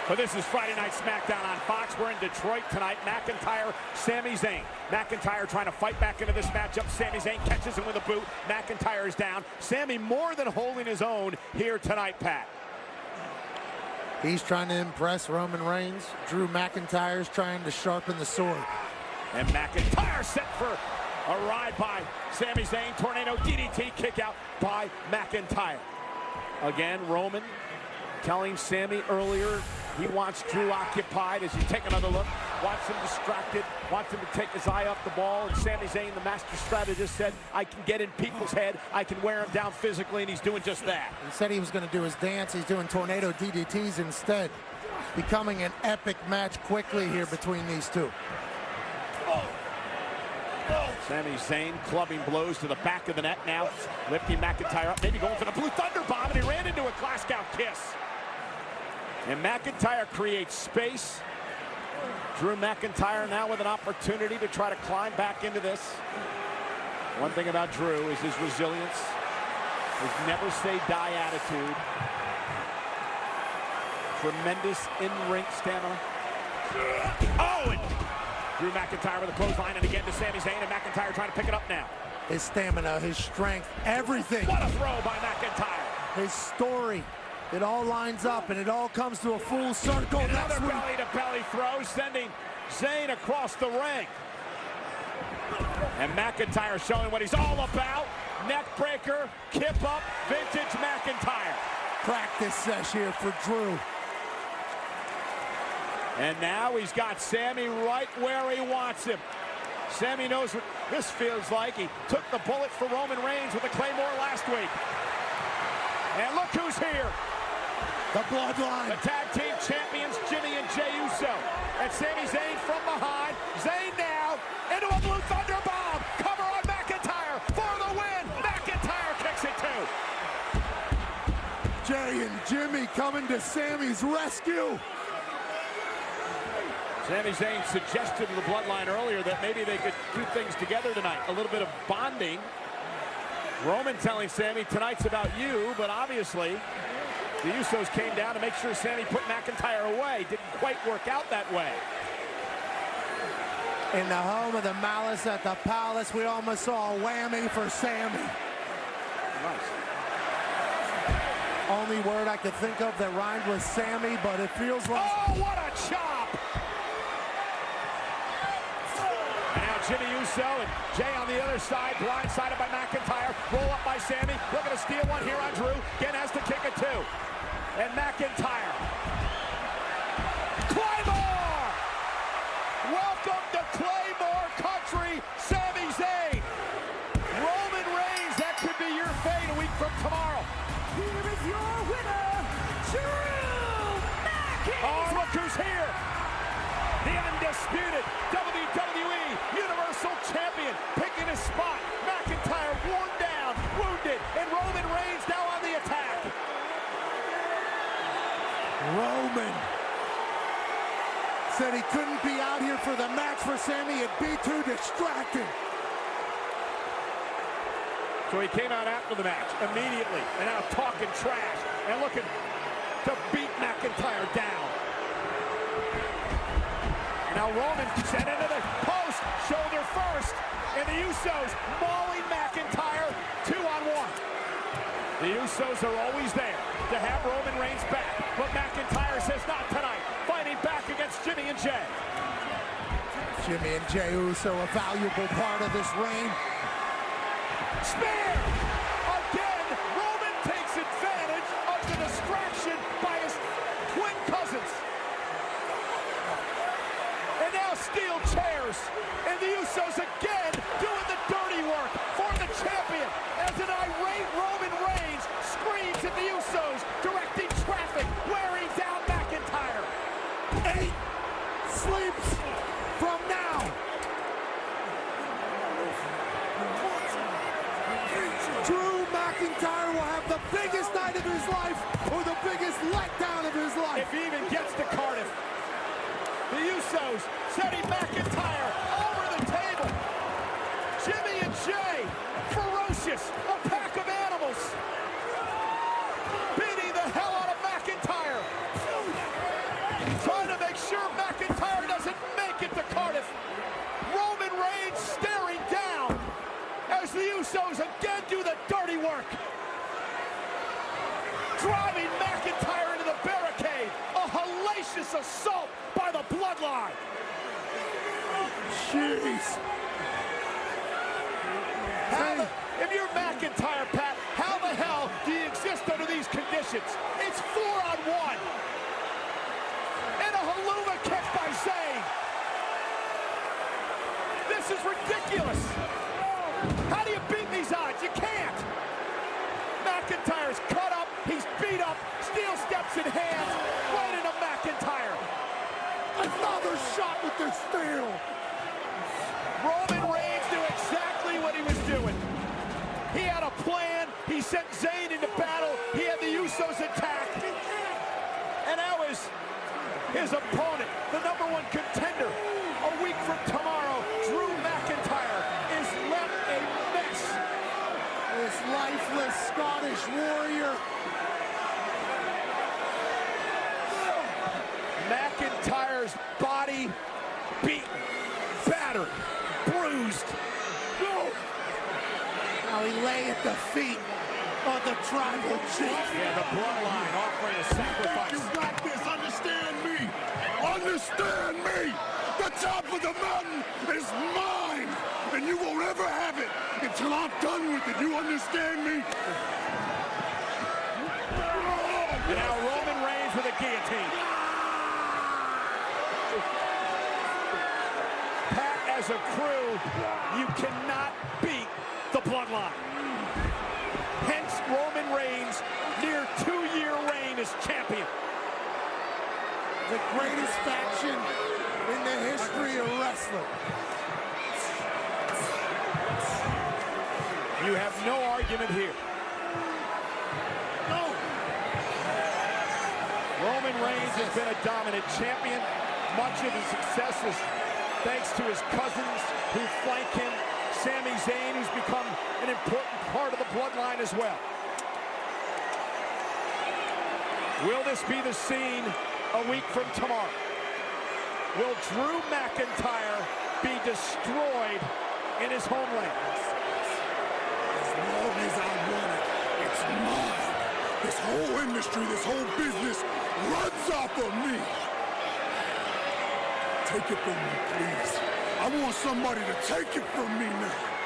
Well, this is Friday Night SmackDown on Fox. We're in Detroit tonight. McIntyre, Sami Zayn. McIntyre trying to fight back into this matchup. Sami Zayn catches him with a boot. McIntyre is down. Sami more than holding his own here tonight, Pat. He's trying to impress Roman Reigns. Drew McIntyre's trying to sharpen the sword. And McIntyre set for a ride by Sami Zayn. Tornado DDT kick out by McIntyre. Again, Roman telling Sami earlier he wants Drew occupied as he take another look, wants him distracted, wants him to take his eye off the ball, and Sami Zayn, the master strategist, said, I can get in people's head, I can wear him down physically, and he's doing just that. He said he was going to do his dance. He's doing tornado DDTs instead. Becoming an epic match quickly here between these two. Sami Zayn clubbing blows to the back of the net now, lifting McIntyre up, maybe going for the Blue Thunder Bomb, and he ran into a Glasgow kiss. And McIntyre creates space. Drew McIntyre now with an opportunity to try to climb back into this. One thing about Drew is his resilience, his never say die attitude. Tremendous in-ring stamina. Oh, and Drew McIntyre with a clothesline, and again to Sami Zayn, and McIntyre trying to pick it up now. His stamina, his strength, everything. What a throw by McIntyre. His story. It all lines up, and it all comes to a full circle. And another belly-to-belly throw, sending Zayn across the ring. And McIntyre showing what he's all about. Neck breaker, kip up, vintage McIntyre. Practice sesh here for Drew. And now he's got Sami right where he wants him. Sami knows what this feels like. He took the bullet for Roman Reigns with the Claymore last week. And look who's here. The Bloodline. The tag team champions, Jimmy and Jey Uso. And Sami Zayn from behind. Zayn now into a Blue Thunder Bomb. Cover on McIntyre for the win. McIntyre kicks it too. Jey and Jimmy coming to Sami's rescue. Sami Zayn suggested to the Bloodline earlier that maybe they could do things together tonight. A little bit of bonding. Roman telling Sami, tonight's about you, but obviously the Usos came down to make sure Sami put McIntyre away. Didn't quite work out that way. In the home of the Malice at the Palace, we almost saw a whammy for Sami. Nice. Only word I could think of that rhymed with Sami, but it feels like... Oh, what a chop! And now Jimmy Uso and Jey on the other side, blindsided by McIntyre. Roll up by Sami. Looking to steal one here on Drew. Again has to kick it too. And McIntyre. Claymore! Welcome to Claymore country, Sami Zayn. Roman Reigns, that could be your fate a week from tomorrow. Here is your winner, Drew McIntyre! Oh, look who's here! The undisputed WWE Universal Champion, picking his spot. McIntyre worn down, wounded, and Roman Reigns now on the attack. Roman said he couldn't be out here for the match for Sami. It'd be too distracting. So he came out after the match immediately and now talking trash and looking to beat McIntyre down. And now Roman sent into the post, shoulder first, and the Usos mauling McIntyre 2-on-1. The Usos are always there to have Roman Reigns back, but McIntyre says not tonight, fighting back against Jimmy and Jey. Jimmy and Jey Uso, a valuable part of this reign. Spear! Again, Roman takes advantage of the distraction by his twin cousins. And now steel chairs. And the Usos again doing the dirty work for the champion as an irate Roman Reigns screams at the Usos, directing traffic, wearing down McIntyre. 8 sleeps from now. Drew McIntyre will have the biggest night of his life or the biggest letdown of his life. If he even gets to Cardiff. The Usos setting McIntyre over the table. Jimmy and Jey, ferocious, a pack of animals. Beating the hell out of McIntyre. trying to make sure McIntyre doesn't make it to Cardiff. Roman Reigns staring down as the Usos again do the dirty work. Driving McIntyre into the barricade. A hellacious assault by the Bloodline. Jeez. If you're McIntyre, Pat, how the hell do you exist under these conditions? It's 4-on-1. And a Helluva kick by Zayn. This is ridiculous. How do you beat these odds? You can't. McIntyre's cut up. He's beat up. Steel steps in hand. Right into McIntyre. Another shot with the steel. Roman Reigns knew exactly what he was doing. He had a plan. He sent Zayn into battle. He had the Usos attack. And now his opponent, the #1 contender, a week from tomorrow, Drew McIntyre, is left a mess. This lifeless Scottish warrior. McIntyre's body beaten, battered, bruised. Now he lay at the feet of the tribal chief. Yeah, the Bloodline offering a sacrifice. You got this. Understand me. Understand me. The top of the mountain is mine, and you won't ever have it until I'm done with it. You understand me? And now Roman Reigns with a guillotine. Pat, as a crew, you cannot beat the Bloodline. Hence, Roman Reigns' near 2-year reign as champion. The greatest faction in the history of wrestling. You have no argument here. No. Roman Reigns has been a dominant champion. Much of his success is thanks to his cousins who flank him. Sami Zayn, who's become an important part of the Bloodline as well. Will this be the scene a week from tomorrow? Will Drew McIntyre be destroyed in his homeland? As long as I want it, it's mine. This whole industry, this whole business runs off of me. Take it from me, please. I want somebody to take it from me now.